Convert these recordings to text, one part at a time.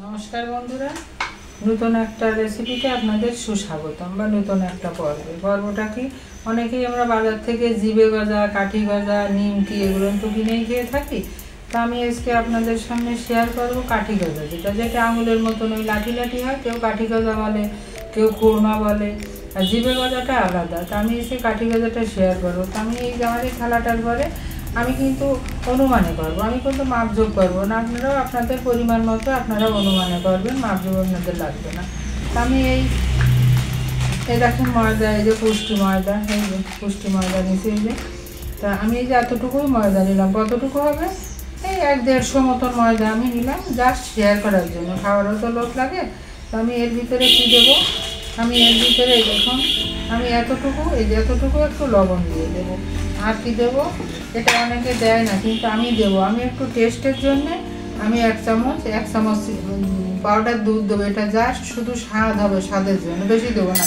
নমস্কার বন্ধুরা, নতুন একটা রেসিপিতে আপনাদের সুস্বাগতম বা নতুন একটা পর্বটা কি অনেকেই আমরা বাজার থেকে জিবে গজা, কাঠি গজা, নিমকি এগুলো তো কিনেই খেয়ে থাকি। তা আমি আজকে আপনাদের সামনে শেয়ার করবো কাঠি গজা, যেটা আঙুলের মতন ওই লাঠি লাঠি হয়। কেউ কাঠি গজা বলে, কেউ খুরমা বলে, আর জিবে গজাটা আলাদা। তা আমি এসে কাঠি গজাটা শেয়ার করবো। তা আমি এই আমার এই থালাটার পরে আমি কিন্তু অনুমানে করবো, আমি কিন্তু মাপজোক করবো না। আপনারাও আপনাদের পরিমাণ মতো আপনারা অনুমানে করবেন, মাপজোক আপনাদের লাগবে না। তা আমি এই দেখেন ময়দা, এই যে পুষ্টি ময়দা, এই যে পুষ্টি ময়দা নিচ্ছি। এই যে তা আমি এই যে এতটুকুই ময়দা নিলাম। কতটুকু হবে? এই 1-150 মতন ময়দা আমি নিলাম, জাস্ট শেয়ার করার জন্য। খাওয়ারও তো লোক লাগে। তো আমি এর ভিতরে কী দেবো? আমি এর ভিতরে দেখুন আমি এতটুকু, এই যে এতটুকু একটু লবণ দিয়ে দেবো। আর কি দেবো? এটা অনেকে দেয় না, কিন্তু আমি দেবো। আমি একটু টেস্টের জন্যে আমি 1 চামচ পাউডার দুধ দেবো। এটা জাস্ট শুধু স্বাদ হবে, স্বাদের জন্য, বেশি দেবো না।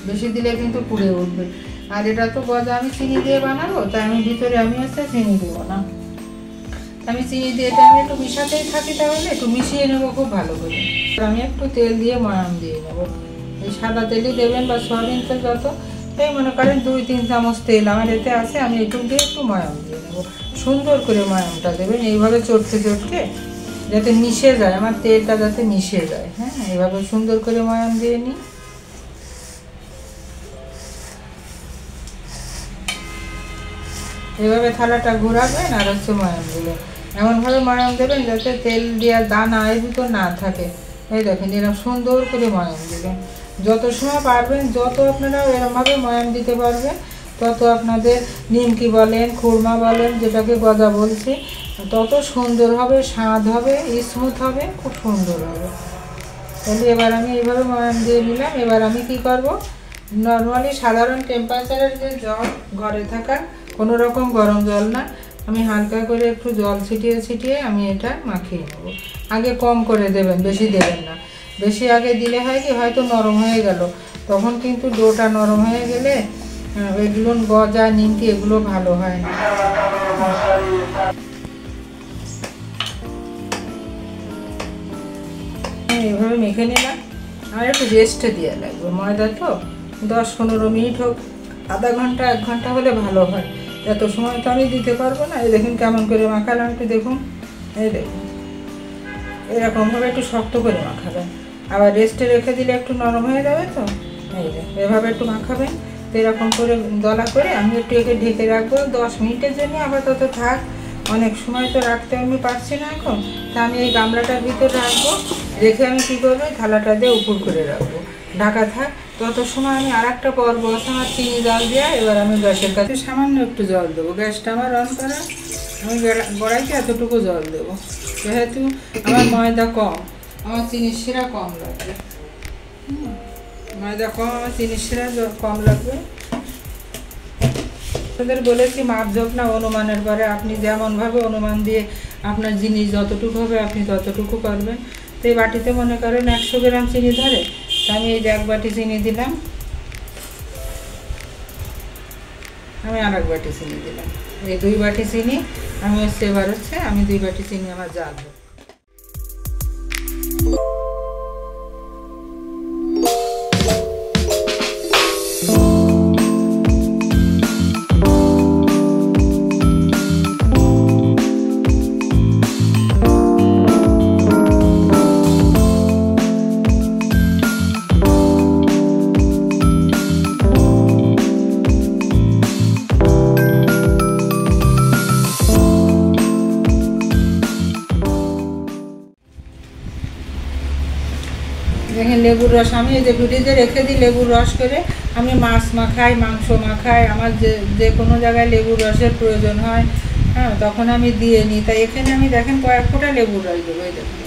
বেশি দিলে কিন্তু পুড়ে উঠবে। আর এটা তো গজা আমি চিনি দিয়ে বানাবো, তাই আমি ভিতরে আমি চিনি দেবো না। আমি চিনি দিয়ে এটা আমি একটু মিশাতেই থাকি, তাহলে একটু মিশিয়ে নেবো খুব ভালো করে। আমি একটু তেল দিয়ে ময়াম দিয়ে নেবো। এই সাদা তেলই দেবেন বা সয়াবিন তেল, যত এই মনে করেন 2-3 চামচ তেল আমার এতে আছে। আমি একটু দিয়ে একটু ময়াম দিয়ে নেবো। সুন্দর করে ময়ামটা দেবেন, এইভাবে চটকে চটকে যাতে মিশে যায়, আমার তেলটা যাতে মিশে যায়। হ্যাঁ, এইভাবে সুন্দর করে ময়াম দিয়ে নিই। এভাবে থালাটা ঘোরাবেন আর ময়াম দেবেন। এমনভাবে ময়াম দেবেন যাতে তেল দেওয়ার দানা এর ভিতর না থাকে। এই দেখেন এরকম সুন্দর করে ময়াম দেবেন। যত সময় পারবেন, যত আপনারা এরকমভাবে ময়াম দিতে পারবেন, তত আপনাদের নিমকি বলেন, খুরমা বলেন, যেটাকে গজা বলছি, তত সুন্দর হবে, স্বাদ হবে, স্মুথ হবে, খুব সুন্দর হবে। তাহলে এবার আমি এইভাবে ময়াম দিয়ে নিলাম। এবার আমি কি করব? নর্মালি সাধারণ টেম্পারেচারের যে জল ঘরে থাকা, কোনো রকম গরম জল না, আমি হালকা করে একটু জল ছিটিয়ে ছিটিয়ে আমি এটা মাখিয়ে নেব। আগে কম করে দেবেন, বেশি দেবেন না। বেশি আগে দিলে হয় কি, হয়তো নরম হয়ে গেল, তখন কিন্তু ডোটা নরম হয়ে গেলে এগুলো গজা, নিমকি এগুলো ভালো হয় না। এইভাবে মেখে নিলাম। আর একটু রেস্টে দিয়ে লাগবে, ময়দা তো 10-15 মিনিট হোক, আধা ঘন্টা 1 ঘন্টা হলে ভালো হয়। এত সময় তো আমি দিতে পারবো না। এই দেখুন কেমন করে মাখালাম, একটু দেখুন। এই দেখুন এরকমভাবে একটু শক্ত করে মাখাবেন। আবার রেস্টে রেখে দিলে একটু নরম হয়ে যাবে। তো এই যে এভাবে একটু মাখাবেন। তো এরকম করে দলা করে আমি একটু একে ঢেকে রাখবো 10 মিনিটের জন্য। আপাতত থাক, অনেক সময় তো রাখতে আমি পারছি না এখন। তা আমি এই গামলাটার ভিতরে রাখবো, রেখে আমি কী করবো, থালাটা দিয়ে উপর করে রাখবো, ঢাকা থাক। তত সময় আমি আর একটা পর্ব আছে আমার, চিনি জল দেওয়া। এবার আমি গ্যাসের কাছে সামান্য একটু জল দেবো। গ্যাসটা আমার অন করা, আমি গড়াইতে এতটুকু জল দেবো। যেহেতু আমার ময়দা কম, আমার চিনির শিরা কম লাগবে। ময়দা কম, আমার চিনির শিরা কম লাগবে। আপনাদের বলেছি মাপজোক না, অনুমানের পরে আপনি যেমনভাবে অনুমান দিয়ে আপনার জিনিস যতটুকু হবে আপনি ততটুকু করবেন। তো এই বাটিতে মনে করেন 100 গ্রাম চিনি ধরে, তো আমি এই যে 1 বাটি চিনি দিলাম। আমি আর 1 বাটি চিনি দিলাম। এই 2 বাটি চিনি আমি এবার আমি 2 বাটি চিনি আমার জ্বালবো। দেখেন লেবুর রস আমি এই যে ফ্রিজে রেখে দিই। লেবুর রস করে আমি মাছ মাখাই, মাংস মাখাই, আমার যে কোনো জায়গায় লেবুর রসের প্রয়োজন হয়, হ্যাঁ, তখন আমি দিয়ে নিই। তাই এখানে আমি দেখেন কয়েক ফোঁটা লেবুর রস দেবো। এই দেখুন,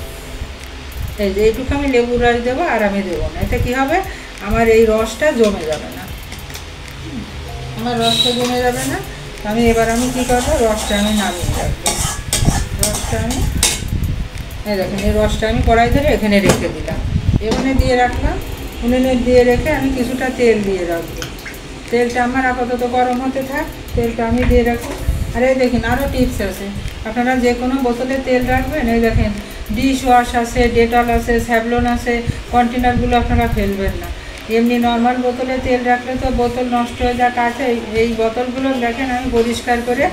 এই যে এইটুকু আমি লেবুর রস দেবো, আর আমি দেবো না। এতে কী হবে, আমার এই রসটা জমে যাবে না, আমার রসটা জমে যাবে না। আমি এবার আমি কী করবো, রসটা আমি নামিয়ে রাখবো। রসটা আমি এই দেখেন, এই রসটা আমি কড়াই ধরে এখানে রেখে দিলাম, এখানে দিয়ে রাখলাম। উনুনে দিয়ে রেখে আমি কিছুটা তেল দিয়ে রাখবো। তেলটা আমার আপাতত গরম হতে থাক, তেলটা আমি দিয়ে রাখবো। আর এই দেখুন আরও টিপস আছে, আপনারা যে কোনো বোতলে তেল রাখবেন। এই দেখেন ডিশ ওয়াশ আছে, ডেটল আছে, স্যাভলন আছে, কন্টেনারগুলো আপনারা ফেলবেন না। এমনি নর্মাল বোতলে তেল রাখলে তো বোতল নষ্ট হয়ে যায় কাছে। এই বোতলগুলো দেখেন আমি পরিষ্কার করে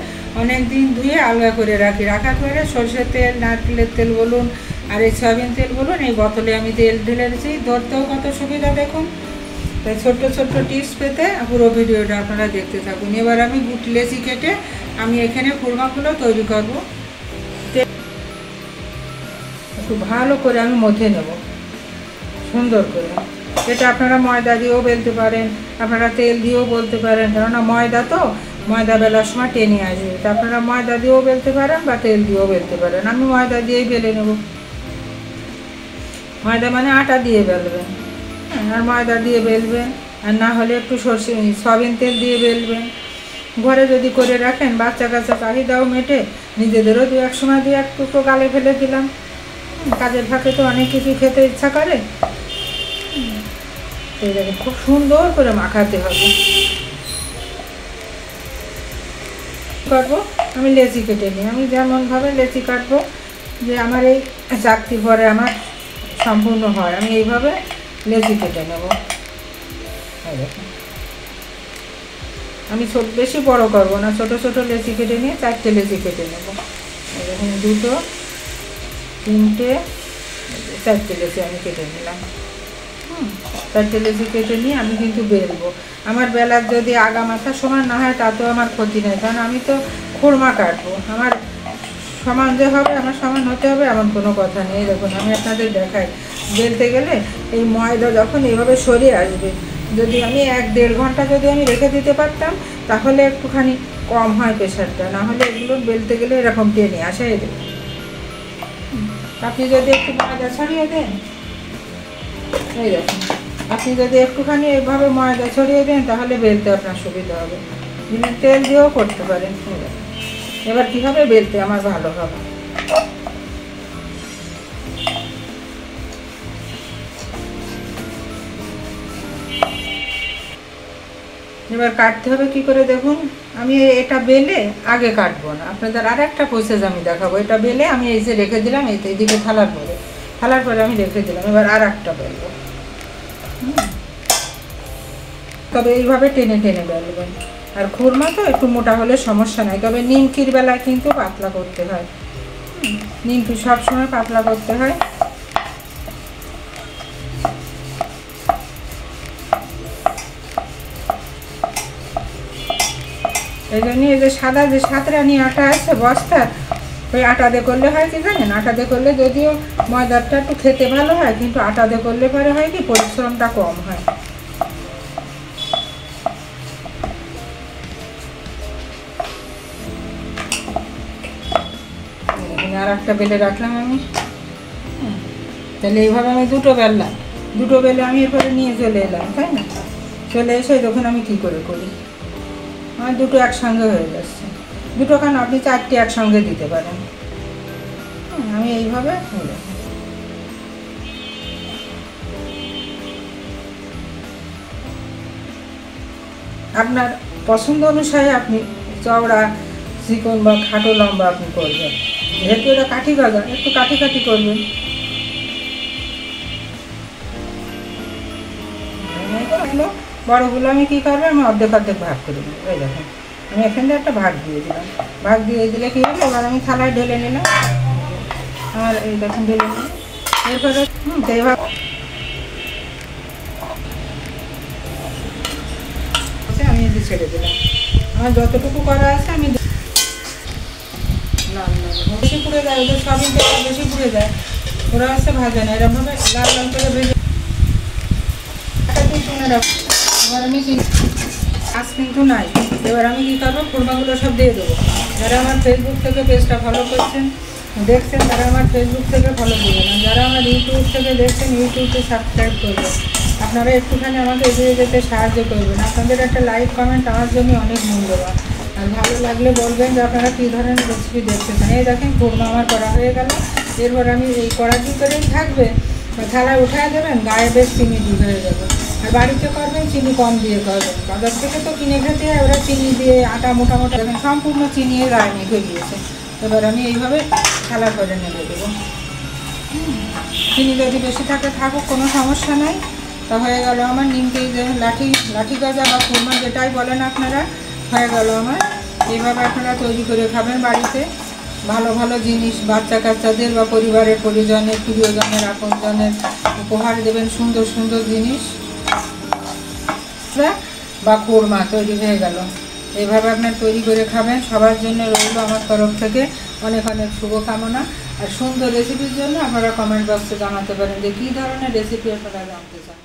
অনেক দিন ধুয়ে আলগা করে রাখি। রাখার পরে সরষের তেল, নারকেলের তেল বলুন আর এই সয়াবিন তেল বলুন, এই বোতলে আমি তেল ঢেলে রেখেছি। ধরতেও কত সুবিধা দেখুন। তাই ছোট্ট ছোট্ট টিপস পেতে পুরো ভিডিওটা আপনারা দেখতে থাকুন। এবার আমি লেচি কেটে আমি এখানে খুরমাগুলো তৈরি করব। একটু ভালো করে আমি মথে নেব সুন্দর করে। এটা আপনারা ময়দা দিয়েও বেলতে পারেন, আপনারা তেল দিয়েও বলতে পারেন, কেননা ময়দা তো ময়দা বেলার সময় টেনে আসবে। তা আপনারা ময়দা দিয়েও বেলতে পারেন বা তেল দিয়েও বেলতে পারেন। আমি ময়দা দিয়েই বেলে নেব। ময়দা মানে আটা দিয়ে বেলবেন, আর ময়দা দিয়ে বেলবেন, আর না হলে একটু সয়াবিন তেল দিয়ে বেলবেন। ঘরে যদি করে রাখেন বাচ্চা কাচ্চা চাহিদাও মেটে, নিজেদেরও দু এক সময় দু এক টুকরো গালে ফেলে দিলাম। কাজের ফাঁকে তো অনেক কিছু খেতে ইচ্ছা করে। এই দেখেন খুব সুন্দর করে মাখাতে হবে। কাটবো আমি লেচি কেটে নিই। আমি যেমনভাবে লেচি কাটবো যে আমার এই চাকতি পরে আমার সম্পূর্ণ হয়, আমি এইভাবে লেচি কেটে নেব। দেখুন আমি বেশি বড় করব না, ছোট ছোট লেচি কেটে নিয়ে 4টে লেচি কেটে নেব। দেখুন 2, 3, 4টে লেচি আমি কেটে নিলাম। 4টে লেচি কেটে নিয়ে আমি কিন্তু বেলবো। আমার বেলার যদি আগা মাথা সমান না হয় তাতেও আমার ক্ষতি নেই, কারণ আমি তো খুরমা কাটবো। আমার সমান যে হবে, আমার সমান হতে হবে এমন কোনো কথা নেই। দেখুন আমি আপনাদের দেখাই, বেলতে গেলে এই ময়দা যখন এইভাবে সরে আসবে, যদি আমি 1-1.5 ঘন্টা যদি আমি রেখে দিতে পারতাম তাহলে একটুখানি কম হয় প্রেশারটা, না হলে এগুলো বেলতে গেলে এরকম টেনে আসে। এদের আপনি যদি একটু ময়দা ছড়িয়ে দেন, এই দেখুন আপনি যদি একটুখানি এইভাবে ময়দা ছড়িয়ে দেন তাহলে বেলতে আপনার সুবিধা হবে। তেল দিয়েও করতে পারেন। এবার কীভাবে বেলতে আমার ভালো হবে, এবার কাটতে হবে কি করে দেখুন। আমি এটা বেলে আগে কাটবো না, আপনাদের আর একটা প্রসেস আমি দেখাবো। এটা বেলে আমি এই যে রেখে দিলাম, এইদিকে থালার পরে আমি রেখে দিলাম। এবার আর একটা বেলবো। তবে এইভাবে টেনে টেনে বেলবেন। আর খুরমা তো একটু মোটা হলে সমস্যা নাই, তবে নিমকির বেলায় কিন্তু পাতলা করতে হয়। নিমকি সবসময় পাতলা করতে হয়। এই জন্যই এই যে সাদা যে সাতরানি আটা আছে বস্তার, ওই আটা দিয়ে করলে হয় কি জানেন, আটা দিয়ে করলে যদিও ময়দাটা একটু খেতে ভালো হয়, কিন্তু আটা দিয়ে করলে পরে হয় কি পরিশ্রমটা কম হয়। আর একটা বেলে রাখলাম আমি। তাহলে এইভাবে আমি দুটো বেললাম, দুটো বেলে আমি এরপরে নিয়ে চলে এলাম, তাই না? চলে এসে দেখুন আমি কি করে করি। আমার দুটো একসঙ্গে হয়ে যাচ্ছে। দুটো কেন, আপনি 4টে একসঙ্গে দিতে পারেন। আমি এইভাবে হলো। আপনার পছন্দ অনুসারে আপনি চওড়া, চিকন বা খাটো লম্বা আপনি করবেন। যেহেতু এটা কাঠি ভাজা, একটু কাঠি কাঠি করবেন। বড়গুলো আমি কী করবো, আমি অর্ধেক ভাগ করে দেবো। এই দেখুন আমি এখান থেকে একটা ভাগ দিয়ে দিলাম। ভাগ দিয়ে দিলে কী হলো, এবার আমি থালায় ঢেলে নিলাম। আমার এই দেখুন ঢেলে নিলাম। এরপরে এইভাবে আমি এই ছেড়ে দিলাম। আমার যতটুকু করা আছে আমি লাল বেশি পুড়ে যায়, ওদের সবই বেশি পুড়ে যায়, ওরা হচ্ছে ভাজে না। এরকমভাবে লাল লাল করে ভেজে শুনে রাখবো। এবার আমি আজ কিন্তু নাই। এবার আমি কী করবো, খুরমাগুলো সব দিয়ে দেবো। যারা আমার ফেসবুক থেকে পেজটা ফলো করছেন দেখছেন তারা আমার ফেসবুক থেকে ফলো করবেন, আর যারা আমার ইউটিউব থেকে দেখছেন ইউটিউবকে সাবস্ক্রাইব করবেন। আপনারা একটুখানি আমাকে এগিয়ে যেতে সাহায্য করবেন। আপনাদের একটা লাইক কমেন্ট আমার জন্য অনেক মূল্যবান। আর ভালো লাগলে বলবেন যে আপনারা কী ধরনের রেসিপি দেখছেন। এই দেখেন খুরমা আমার করা হয়ে গেল। এরপর আমি এই কড়ার ভিতরেই থাকবে, থালায় উঠায় দেবেন, গায়ে বেশ চিনি দিয়ে হয়ে যাবে। আর বাড়িতে করবেন চিনি কম দিয়ে করবেন। বাজার থেকে তো কিনে খেতে হয়, ওরা চিনি দিয়ে আটা মোটা মোটা দেখেন সম্পূর্ণ চিনি গায়ে মেখে দিয়েছে। এবার আমি এইভাবে থালা করে নেড়ে দেবো। চিনি যদি বেশি থাকে থাকুক, কোনো সমস্যা নাই। তা হয়ে গেল আমার নিমকি, যে লাঠি গজা বা খুরমা যেটাই বলেন আপনারা, হয়ে গেল আমার। এইভাবে আপনারা তৈরি করে খাবেন বাড়িতে। ভালো ভালো জিনিস বাচ্চা কাচ্চাদের বা পরিবারের পরিজনের, প্রিয়জনের, আপনজনের উপহার দেবেন। সুন্দর সুন্দর জিনিস বা খুরমা তৈরি হয়ে গেল। এইভাবে আপনার তৈরি করে খাবেন। সবার জন্য রইল আমার তরফ থেকে অনেক অনেক শুভকামনা। আর সুন্দর রেসিপির জন্য আপনারা কমেন্ট বক্সে জানাতে পারেন যে কী ধরনের রেসিপি আপনারা জানতে চান।